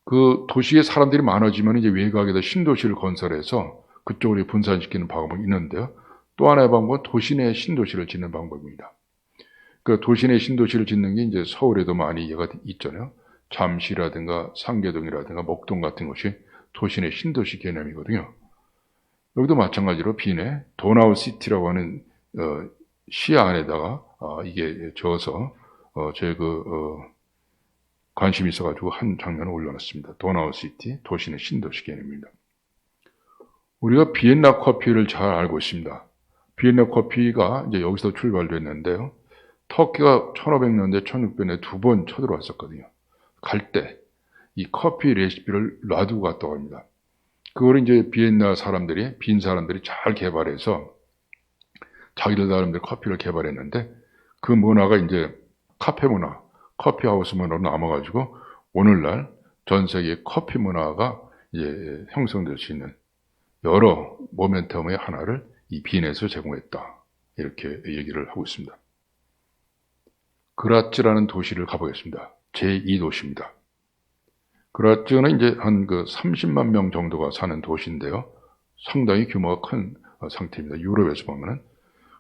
그 도시에 사람들이 많아지면 이제 외곽에다 신도시를 건설해서 그쪽으로 분산시키는 방법이 있는데요. 또 하나의 방법은 도시 내 신도시를 짓는 방법입니다. 그 도시 내 신도시를 짓는 게 이제 서울에도 많이 얘가 있잖아요. 잠시라든가 상계동이라든가 목동 같은 것이 도시 내 신도시 개념이거든요. 여기도 마찬가지로 빈에 도나우시티라고 하는 시 안에다가 이게 저어서 제 관심이 있어가지고 한 장면을 올려놨습니다. 도나우시티, 도시내 신도시 개념입니다. 우리가 비엔나 커피를 잘 알고 있습니다. 비엔나 커피가 이제 여기서 출발됐는데요. 터키가 1500년대, 1600년대 2번 쳐들어왔었거든요. 갈 때 이 커피 레시피를 놔두고 갔다고 합니다. 그걸 이제 비엔나 사람들이, 빈 사람들이 잘 개발해서 자기들 나름대로 커피를 개발했는데 그 문화가 이제 카페 문화, 커피 하우스 문화로 남아가지고 오늘날 전 세계 커피 문화가 이제 형성될 수 있는 여러 모멘텀의 하나를 이 빈에서 제공했다. 이렇게 얘기를 하고 있습니다. 그라츠라는 도시를 가보겠습니다. 제2도시입니다. 그라츠는 이제 한 30만 명 정도가 사는 도시인데요. 상당히 규모가 큰 상태입니다. 유럽에서 보면은.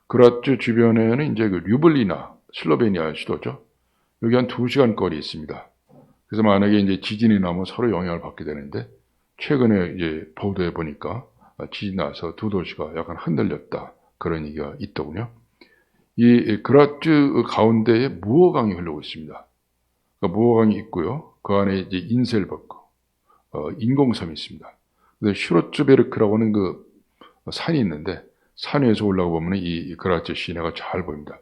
그라츠 주변에는 이제 류블리나, 슬로베니아 수도죠. 여기 한 2시간 거리 있습니다. 그래서 만약에 이제 지진이 나면 서로 영향을 받게 되는데, 최근에 이제 보도해 보니까 지진 나서 두 도시가 약간 흔들렸다. 그런 얘기가 있더군요. 이 그라츠 가운데에 무어강이 흐르고 있습니다. 그러니까 무어강이 있고요. 그 안에 이제 인셀버크, 인공섬이 있습니다. 근데 슈로츠베르크라고 하는 그 산이 있는데, 산 위에서 올라가 보면 이 그라츠 시내가 잘 보입니다.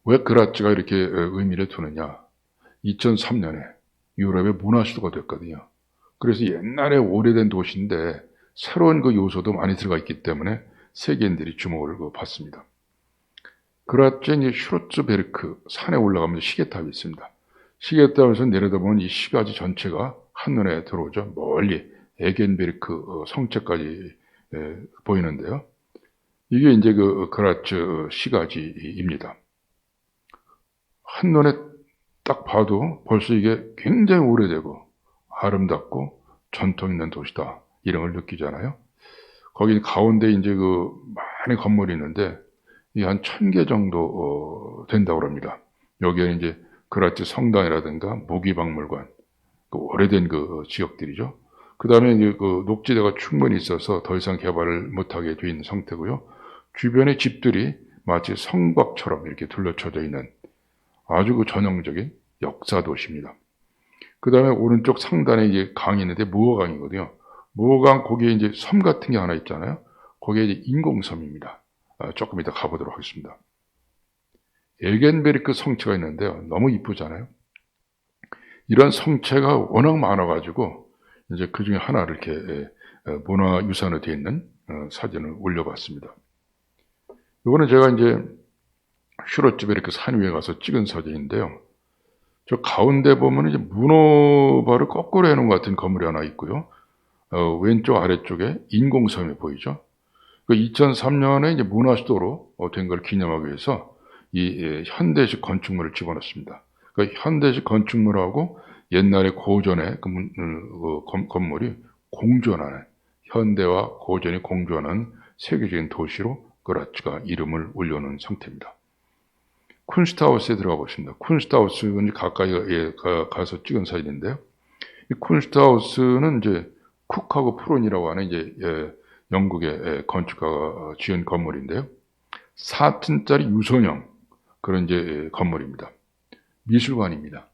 왜 그라츠가 이렇게 의미를 두느냐? 2003년에 유럽의 문화수도가 됐거든요. 그래서 옛날에 오래된 도시인데 새로운 그 요소도 많이 들어가 있기 때문에 세계인들이 주목을 받습니다. 그라츠에 이제 슈로츠베르크 산에 올라가면 시계탑이 있습니다. 시계탑에서 내려다보면 이 시가지 전체가 한눈에 들어오죠. 멀리 에겐베르크 성체까지 보이는데요. 이게 이제 그 그라츠 시가지입니다. 한눈에 딱 봐도 벌써 이게 굉장히 오래되고 아름답고 전통 있는 도시다. 이런 걸 느끼잖아요. 거기 가운데 이제 그 많은 건물이 있는데 이게 한 1000개 정도 된다고 합니다. 여기에 이제 그라츠 성당이라든가 무기박물관, 그 오래된 그 지역들이죠. 그 다음에 이제 그 녹지대가 충분히 있어서 더 이상 개발을 못하게 돼 있는 상태고요. 주변의 집들이 마치 성곽처럼 이렇게 둘러쳐져 있는 아주 그 전형적인 역사 도시입니다. 그 다음에 오른쪽 상단에 이게 강이 있는데 무어강이거든요. 무어강 거기에 이제 섬 같은 게 하나 있잖아요. 거기에 이제 인공섬입니다. 조금 이따 가보도록 하겠습니다. 에겐베르크 성체가 있는데요. 너무 이쁘잖아요. 이런 성체가 워낙 많아가지고 이제 그 중에 하나를 이렇게 문화유산으로 되어 있는 사진을 올려봤습니다. 이거는 제가 이제 슈로츠베르크 산 위에 가서 찍은 사진인데요. 저 가운데 보면 이제 문어발을 거꾸로 해놓은 것 같은 건물이 하나 있고요. 왼쪽 아래쪽에 인공섬이 보이죠. 2003년에 이제 문화수도로 된 걸 기념하기 위해서 이 현대식 건축물을 집어넣습니다. 그러니까 현대식 건축물하고 옛날의 고전의 건물이 공존하는, 현대와 고전이 공존하는 세계적인 도시로 그라츠가 이름을 올려놓은 상태입니다. 쿤스트하우스에 들어가 보십니다. 쿤스트하우스는 가까이 가서 찍은 사진인데요. 이 쿤스트하우스는 이제 쿡하고 프론이라고 하는 이제 영국의 건축가가 지은 건물인데요. 4층짜리 유선형 그런 이제 건물입니다. 미술관입니다.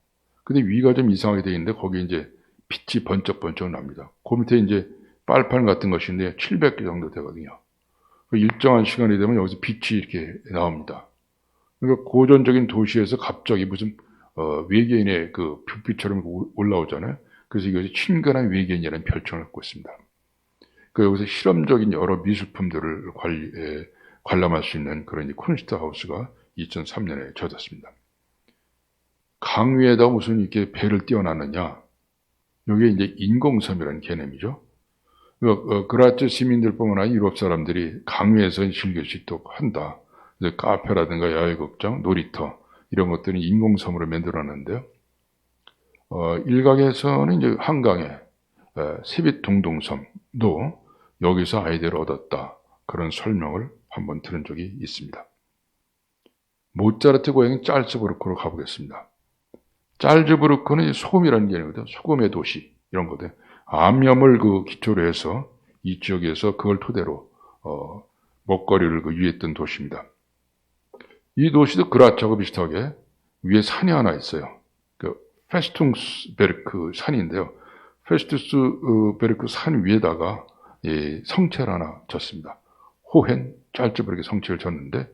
근데 위가 좀 이상하게 되어 있는데 거기에 이제 빛이 번쩍번쩍 납니다. 그 밑에 이제 빨판 같은 것인데 700개 정도 되거든요. 일정한 시간이 되면 여기서 빛이 이렇게 나옵니다. 그러니까 고전적인 도시에서 갑자기 무슨 외계인의 그 불빛처럼 올라오잖아요. 그래서 이것이 친근한 외계인이라는 별칭을 갖고 있습니다. 그 여기서 실험적인 여러 미술품들을 관람할 수 있는 그런 쿤스트하우스가 2003년에 젖었습니다. 강 위에다 무슨 이렇게 배를 띄워놨느냐? 이게 이제 인공섬이라는 개념이죠. 그라츠 시민들뿐만 아니라 유럽 사람들이 강 위에서 즐길 수 있도록 한다. 카페라든가 야외극장, 놀이터 이런 것들은 인공섬으로 만들어놨는데요. 일각에서는 이제 한강의 세빛동동섬도 여기서 아이디어를 얻었다. 그런 설명을 한번 들은 적이 있습니다. 모차르트 고향인 짤츠부르크로 가보겠습니다. 짤츠부르크는 소금이라는 개념이거든요. 소금의 도시 이런 거들. 암염을 그 기초로 해서 이 지역에서 그걸 토대로 먹거리를 유했던 도시입니다. 이 도시도 그라츠하고 비슷하게 위에 산이 하나 있어요. 그 페스퉁스베르크 산인데요. 페스퉁스베르크 산 위에다가 성체를 하나 졌습니다. 호헨 짤츠부르크 성체를 졌는데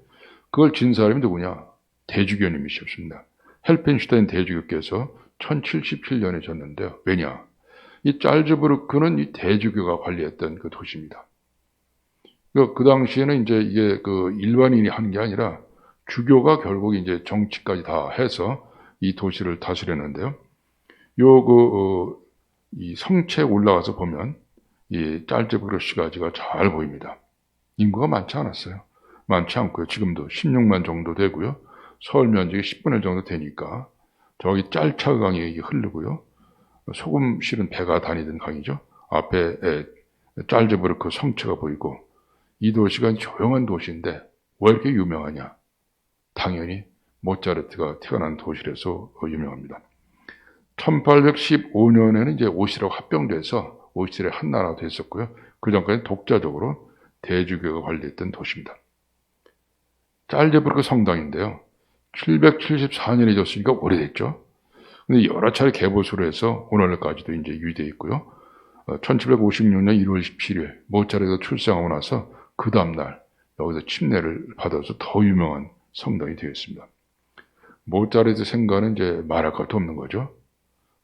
그걸 진 사람이 누구냐? 대주교님이셨습니다. 헬펜슈타인 대주교께서 1077년에 졌는데요. 왜냐? 이 짤츠부르크는 이 대주교가 관리했던 그 도시입니다. 그 당시에는 이제 이게 그 일반인이 하는 게 아니라 주교가 결국 이제 정치까지 다 해서 이 도시를 다스렸는데요. 이 성체에 올라가서 보면 이 짤츠부르크 가지가 잘 보입니다. 인구가 많지 않았어요. 많지 않고요. 지금도 16만 정도 되고요. 서울 면적이 10분의 1 정도 되니까 저기 짤차강이 흐르고요. 소금 실은 배가 다니던 강이죠. 앞에 짤츠부르크 성체가 보이고 이 도시가 조용한 도시인데 왜 이렇게 유명하냐? 당연히 모차르트가 태어난 도시라서 유명합니다. 1815년에는 이제 오시라고 합병돼서 오시의 한 나라가 됐었고요. 그 전까지 독자적으로 대주교가 관리했던 도시입니다. 짤츠부르크 성당인데요. 774년에 졌으니까 오래됐죠. 근데 여러 차례 개보수를 해서 오늘까지도 이제 유지되어 있고요. 1756년 1월 17일 모차르트가 출생하고 나서 그 다음날 여기서 침례를 받아서 더 유명한 성당이 되었습니다. 모차르트 생가는 이제 말할 것도 없는 거죠.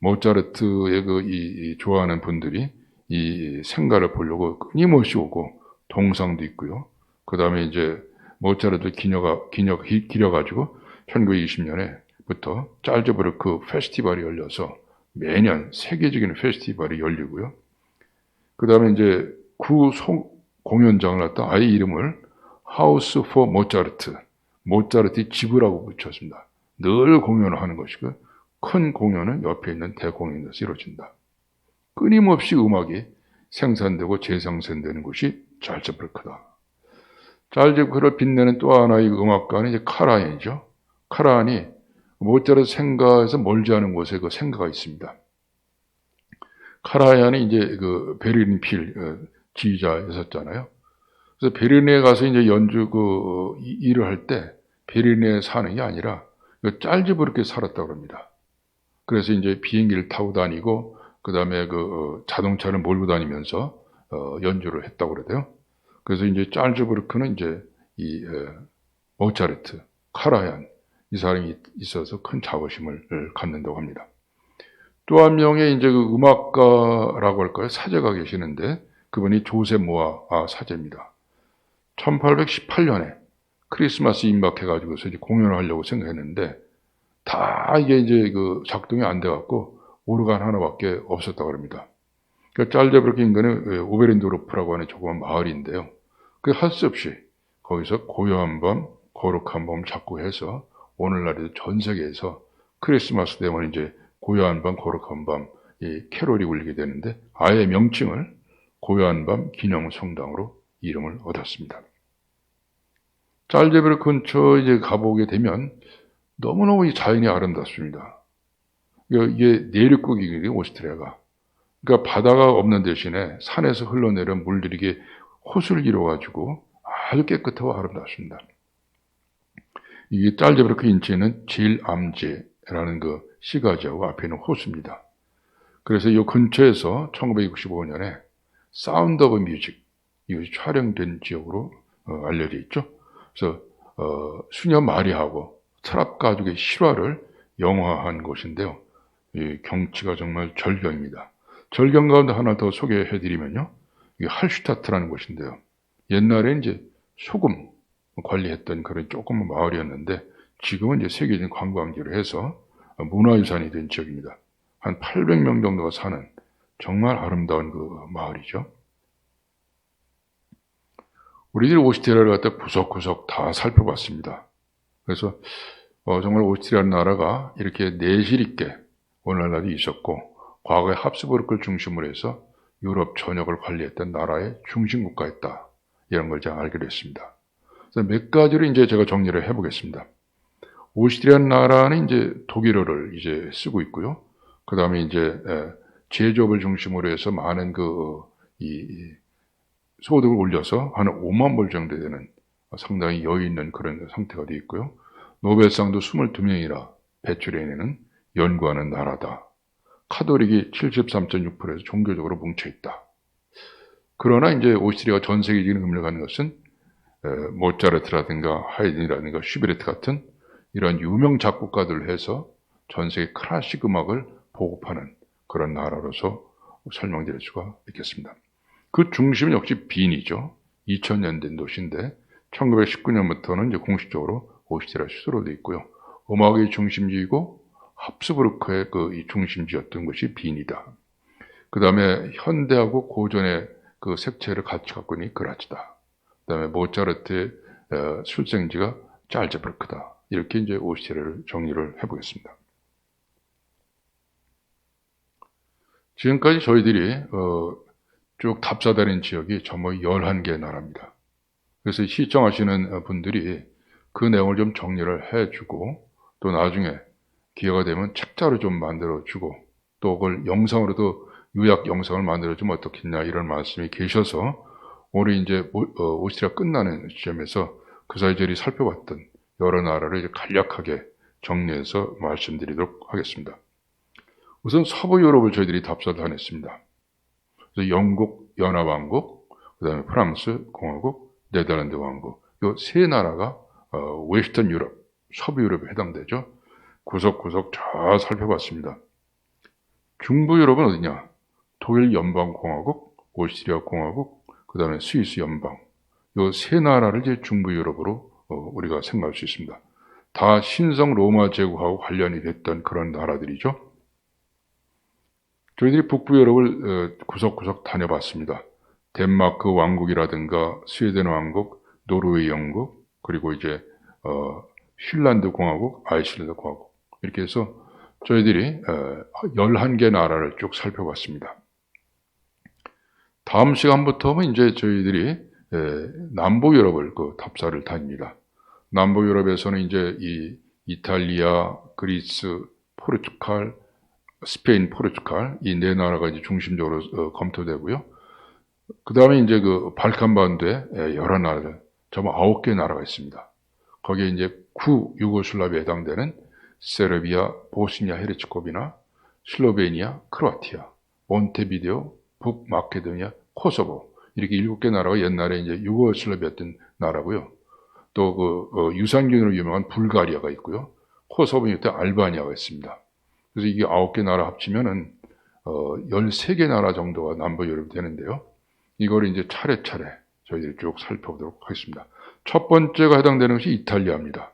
모차르트의 좋아하는 분들이 이 생가를 보려고 끊임없이 오고 동상도 있고요. 그 다음에 이제 모차르트 기려가지고 1920년에부터 짤츠부르크 페스티벌이 열려서 매년 세계적인 페스티벌이 열리고요. 그 다음에 이제 공연장을 갖다 아예 이름을 하우스 포 모차르트, 모차르트 집이라고 붙였습니다. 늘 공연을 하는 것이고 큰 공연은 옆에 있는 대공연에서 이루어진다. 끊임없이 음악이 생산되고 재생산되는 곳이 짤츠부르크다. 짤츠부르크를 빛내는 또 하나의 음악가는 이제 카라얀이죠. 카라얀이 모차르트 생가에서 멀지 않은 곳에 그 생가가 있습니다. 카라얀이 이제 그 베를린 필 지휘자였었잖아요. 그래서 베를린에 가서 이제 연주 일을 할 때 베를린에 사는 게 아니라 짤츠부르크에 살았다고 합니다. 그래서 이제 비행기를 타고 다니고 그다음에 자동차를 몰고 다니면서 연주를 했다고 그러대요. 그래서 이제 짤즈부르크는 이제 모차르트, 카라얀 이 사람이 있어서 큰 자부심을 갖는다고 합니다. 또 한 명의 이제 음악가라고 할까요? 사제가 계시는데 그분이 조세 모아 사제입니다. 1818년에 크리스마스 임박해가지고서 이제 공연을 하려고 생각했는데 다 이게 이제 작동이 안 돼갖고 오르간 하나밖에 없었다고 합니다. 그러니까 짤제브르크 인근의 오베린도르프라고 하는 조그만 마을인데요. 그 할 수 없이 거기서 고요한 밤, 거룩한 밤 작곡해서 오늘날에도 전 세계에서 크리스마스 되면 이제 고요한 밤, 거룩한 밤, 이 캐롤이 울리게 되는데 아예 명칭을 고요한 밤 기념성당으로 이름을 얻었습니다. 짤제베르 근처 이제 가보게 되면 너무너무 이 자연이 아름답습니다. 이게 내륙국이거든요, 오스트리아가. 그러니까 바다가 없는 대신에 산에서 흘러내려온 물들이 이게 호수를 이루어가지고 아주 깨끗하고 아름답습니다. 이게 짤제베르크 인체는 질암제라는 시가지하고 앞에 있는 호수입니다. 그래서 이 근처에서 1965년에 사운드 오브 뮤직, 이것이 촬영된 지역으로 알려져 있죠. 그래서 수녀 마리아하고 트랍 가족의 실화를 영화한 곳인데요. 이 경치가 정말 절경입니다. 절경 가운데 하나 더 소개해드리면요. 이게 할슈타트라는 곳인데요. 옛날에 이제 소금 관리했던 그런 조그만 마을이었는데 지금은 이제 세계적인 관광지로 해서 문화유산이 된 지역입니다. 한 800명 정도가 사는 정말 아름다운 마을이죠. 우리들이 오스트리아를 갖다 구석구석 다 살펴봤습니다. 그래서 정말 오스트리아 나라가 이렇게 내실 있게 오늘날도 있었고 과거에 합스부르크를 중심으로 해서 유럽 전역을 관리했던 나라의 중심국가였다. 이런 걸 제가 알게 됐습니다. 그래서 몇 가지로 이제 제가 정리를 해보겠습니다. 오스트리아 나라는 이제 독일어를 이제 쓰고 있고요. 그 다음에 이제 제조업을 중심으로 해서 많은 소득을 올려서 한 5만 불 정도 되는 상당히 여유 있는 그런 상태가 되어 있고요. 노벨상도 22명이나 배출해내는 연구하는 나라다. 카톨릭이 73.6%에서 종교적으로 뭉쳐있다. 그러나 이제 오스트리아가 전 세계적인 의미를 갖는 것은 모차르트라든가 하이든이라든가 슈베르트 같은 이런 유명 작곡가들을 해서 전 세계 클래식 음악을 보급하는 그런 나라로서 설명드릴 수가 있겠습니다. 그 중심은 역시 빈이죠. 2000년 된 도시인데 1919년부터는 이제 공식적으로 오스트리아 수도로 되어 있고요. 음악의 중심지이고 합스부르크의 이 중심지였던 것이 빈이다. 그 다음에 현대하고 고전의 색채를 같이 갖고 있는 그라츠다. 그 다음에 모차르트의 출생지가 짤제브르크다. 이렇게 이제 오스트리아를 정리를 해보겠습니다. 지금까지 저희들이 쭉 답사다닌 지역이 전부 11개의 나라입니다. 그래서 시청하시는 분들이 그 내용을 좀 정리를 해주고 또 나중에 기회가 되면 책자로 좀 만들어주고 또 그걸 영상으로도 요약 영상을 만들어주면 어떻겠냐 이런 말씀이 계셔서 오늘 이제 오스트리아 끝나는 시점에서 그 사이 저희 살펴봤던 여러 나라를 이제 간략하게 정리해서 말씀드리도록 하겠습니다. 우선 서부 유럽을 저희들이 답사를 다녔습니다. 그래서 영국 연합왕국, 그 다음에 프랑스 공화국, 네덜란드 왕국 이 세 나라가 웨스턴 유럽, 서부 유럽에 해당되죠. 구석구석 잘 살펴봤습니다. 중부 유럽은 어디냐? 독일 연방공화국, 오스트리아 공화국, 그 다음에 스위스 연방 이 세 나라를 이제 중부 유럽으로 우리가 생각할 수 있습니다. 다 신성 로마 제국하고 관련이 됐던 그런 나라들이죠. 저희들이 북부 유럽을 구석구석 다녀봤습니다. 덴마크 왕국이라든가 스웨덴 왕국, 노르웨이 영국, 그리고 이제 핀란드 공화국, 아이슬란드 공화국 이렇게 해서 저희들이 11개 나라를 쭉 살펴봤습니다. 다음 시간부터는 이제 저희들이 남부 유럽을 답사를 다닙니다. 남부 유럽에서는 이제 이 이탈리아, 그리스, 포르투갈, 스페인, 포르투갈 이 네 나라가 이제 중심적으로 검토되고요. 그 다음에 이제 발칸반도에 여러 나라들, 전부 9개 나라가 있습니다. 거기에 이제 구 유고슬라비아에 해당되는 세르비아, 보스니아 헤르츠고비나, 슬로베니아, 크로아티아, 몬테비데오, 북마케도니아, 코소보 이렇게 7개 나라가 옛날에 이제 유고슬라비아였던 나라고요. 또 유산균으로 유명한 불가리아가 있고요. 코소보 밑에 알바니아가 있습니다. 그래서 이게 9개 나라 합치면은 13개 나라 정도가 남부 유럽이 되는데요. 이걸 이제 차례차례 저희들이 쭉 살펴보도록 하겠습니다. 첫 번째가 해당되는 것이 이탈리아입니다.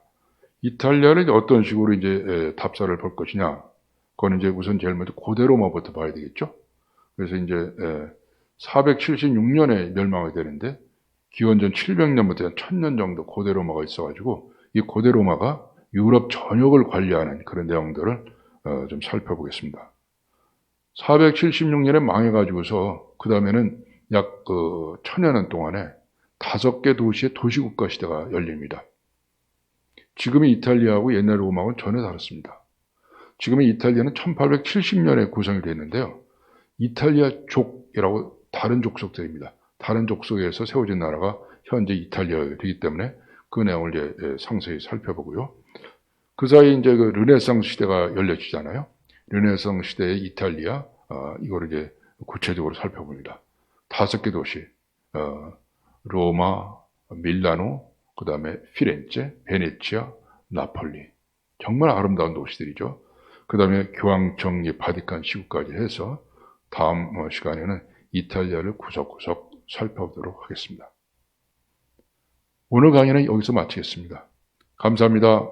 이탈리아를 이제 어떤 식으로 이제 답사를 볼 것이냐. 그건 이제 우선 제일 먼저 고대 로마부터 봐야 되겠죠. 그래서 이제 476년에 멸망하게 되는데 기원전 700년부터 한 1000년 정도 고대 로마가 있어가지고 이 고대 로마가 유럽 전역을 관리하는 그런 내용들을 좀 살펴보겠습니다. 476년에 망해가지고서 그 다음에는 약 1000여 년 동안에 5개 도시의 도시국가 시대가 열립니다. 지금의 이탈리아하고 옛날 로마하고는 전혀 다릅니다. 지금의 이탈리아는 1870년에 구성이 됐는데요. 이탈리아족이라고 다른 족속들입니다. 다른 족속에서 세워진 나라가 현재 이탈리아이기 때문에 그 내용을 이제 상세히 살펴보고요. 그 사이 이제 그 르네상스 시대가 열려지잖아요. 르네상스 시대의 이탈리아, 이거를 이제 구체적으로 살펴봅니다. 5개 도시, 로마, 밀라노, 그 다음에 피렌체, 베네치아, 나폴리. 정말 아름다운 도시들이죠. 그 다음에 교황청, 바티칸 시국까지 해서 다음 시간에는 이탈리아를 구석구석 살펴보도록 하겠습니다. 오늘 강의는 여기서 마치겠습니다. 감사합니다.